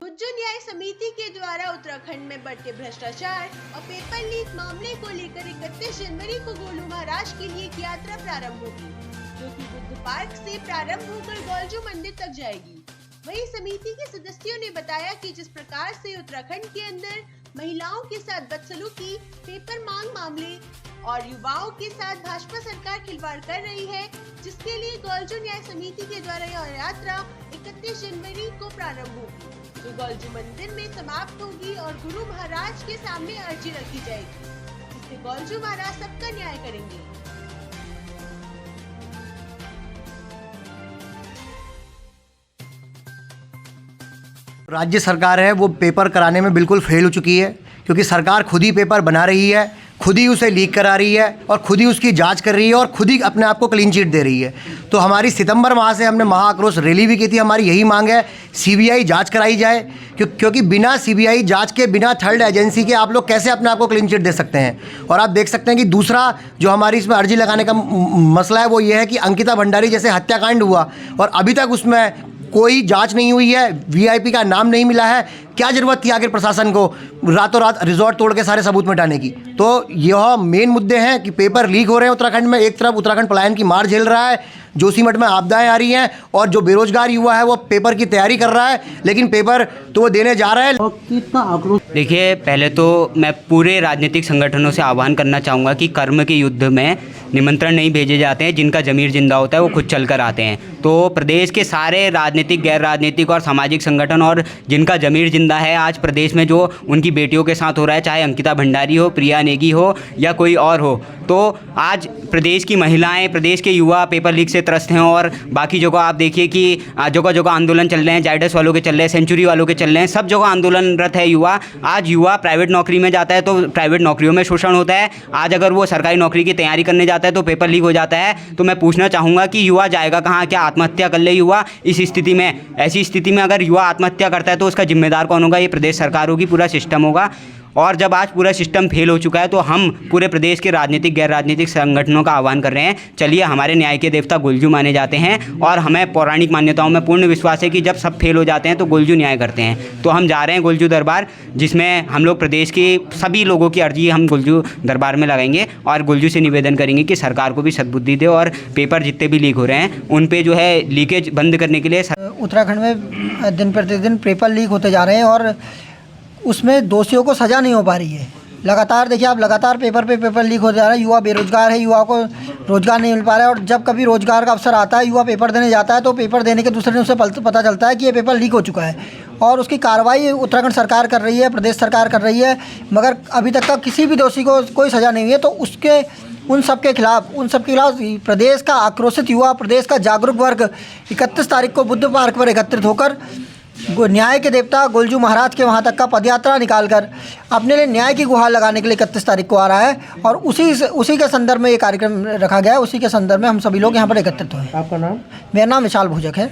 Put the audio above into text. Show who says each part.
Speaker 1: गुज्जू न्याय समिति के द्वारा उत्तराखंड में बढ़ते भ्रष्टाचार और पेपर लीक मामले को लेकर 31 जनवरी को गोलू महाराज के लिए एक यात्रा प्रारंभ होगी, जो कि बुद्ध पार्क से प्रारंभ होकर गोलजू मंदिर तक जाएगी। वहीं समिति के सदस्यों ने बताया कि जिस प्रकार से उत्तराखंड के अंदर महिलाओं के साथ बदसलूकी, पेपर मांग मामले और युवाओं के साथ भाजपा सरकार खिलवाड़ कर रही है, जिसके लिए गोलजू न्याय समिति के द्वारा यह यात्रा 31 जनवरी को प्रारंभ होगी, जो गोलजू मंदिर में समाप्त होगी और गुरु महाराज के सामने अर्जी रखी जाएगी, जिससे गोलजू महाराज सबका न्याय करेंगे।
Speaker 2: राज्य सरकार है वो पेपर कराने में बिल्कुल फेल हो चुकी है, क्योंकि सरकार खुद ही पेपर बना रही है, खुद ही उसे लीक करा रही है और खुद ही उसकी जांच कर रही है और खुद ही अपने आप को क्लीन चिट दे रही है। तो हमारी सितंबर माह से हमने महाआक्रोश रैली भी की थी। हमारी यही मांग है, सीबीआई जांच कराई जाए, क्योंकि बिना सीबीआई जांच के, बिना थर्ड एजेंसी के आप लोग कैसे अपने आप को क्लीन चिट दे सकते हैं। और आप देख सकते हैं कि दूसरा जो हमारी इसमें अर्जी लगाने का मसला है वो ये है कि अंकिता भंडारी जैसे हत्याकांड हुआ और अभी तक उसमें कोई जांच नहीं हुई है, वीआईपी का नाम नहीं मिला है। क्या ज़रूरत थी आखिर प्रशासन को रातों रात रिजॉर्ट तोड़ के सारे सबूत मिटाने की। तो यह मेन मुद्दे हैं कि पेपर लीक हो रहे हैं उत्तराखंड में। एक तरफ उत्तराखंड पलायन की मार झेल रहा है, जोशीमठ में आपदाएं आ रही हैं, और जो बेरोजगार युवा है वो पेपर की तैयारी कर रहा है, लेकिन पेपर तो वो देने जा रहा है।
Speaker 3: कितना आक्रोश। देखिए, पहले तो मैं पूरे राजनीतिक संगठनों से आह्वान करना चाहूँगा कि कर्म के युद्ध में निमंत्रण नहीं भेजे जाते हैं, जिनका जमीर जिंदा होता है वो खुद चल कर आते हैं। तो प्रदेश के सारे राजनीतिक, गैर राजनीतिक और सामाजिक संगठन और जिनका जमीर जिंदा है, आज प्रदेश में जो उनकी बेटियों के साथ हो रहा है, चाहे अंकिता भंडारी हो, प्रिया नेगी हो या कोई और हो, तो आज प्रदेश की महिलाएं, प्रदेश के युवा पेपर लीक से त्रस्त हैं। और बाकी जगह आप देखिए कि जगह जगह आंदोलन चल रहे हैं, जाइडस वालों के चल रहे हैं, सेंचुरी वालों के चल रहे हैं, सब जगह आंदोलनरत है युवा। आज युवा प्राइवेट नौकरी में जाता है तो प्राइवेट नौकरियों में शोषण होता है, आज अगर वो सरकारी नौकरी की तैयारी करने जाता है तो पेपर लीक हो जाता है। तो मैं पूछना चाहूँगा कि युवा जाएगा कहाँ? क्या आत्महत्या कर ले युवा इस स्थिति में? ऐसी स्थिति में अगर युवा आत्महत्या करता है तो उसका जिम्मेदार कौन होगा? ये प्रदेश सरकार होगी, पूरा सिस्टम होगा। और जब आज पूरा सिस्टम फेल हो चुका है तो हम पूरे प्रदेश के राजनीतिक, गैर राजनीतिक संगठनों का आह्वान कर रहे हैं, चलिए हमारे न्याय के देवता गुलजू माने जाते हैं और हमें पौराणिक मान्यताओं में पूर्ण विश्वास है कि जब सब फेल हो जाते हैं तो गुलजू न्याय करते हैं। तो हम जा रहे हैं गुलजू दरबार, जिसमें हम लोग प्रदेश के सभी लोगों की अर्जी हम गुलजू दरबार में लगाएंगे और गुलजू से निवेदन करेंगे कि सरकार को भी सद्बुद्धि दे और पेपर जितने भी लीक हो रहे हैं उन पे जो है लीकेज बंद करने के लिए।
Speaker 4: उत्तराखंड में दिन प्रतिदिन पेपर लीक होते जा रहे हैं और उसमें दोषियों को सज़ा नहीं हो पा रही है। लगातार देखिए आप, लगातार पेपर लीक हो जा रहा है। युवा बेरोजगार है, युवा को रोज़गार नहीं मिल पा रहा है, और जब कभी रोज़गार का अवसर आता है, युवा पेपर देने जाता है तो पेपर देने के दूसरे दिन उसे पता चलता है कि ये पेपर लीक हो चुका है और उसकी कार्रवाई उत्तराखंड सरकार कर रही है, प्रदेश सरकार कर रही है, मगर अभी तक का किसी भी दोषी को कोई सज़ा नहीं हुई है। तो उन सब के खिलाफ प्रदेश का आक्रोशित युवा, प्रदेश का जागरूक वर्ग 31 तारीख को बुद्ध पार्क पर एकत्रित होकर न्याय के देवता गुलजू महाराज के वहाँ तक का पदयात्रा निकालकर अपने लिए न्याय की गुहार लगाने के लिए 31 तारीख को आ रहा है और उसी के संदर्भ में ये कार्यक्रम रखा गया है। उसी के संदर्भ में हम सभी लोग यहाँ पर एकत्रित हुए।
Speaker 2: आपका नाम?
Speaker 4: मेरा नाम विशाल भुजक है।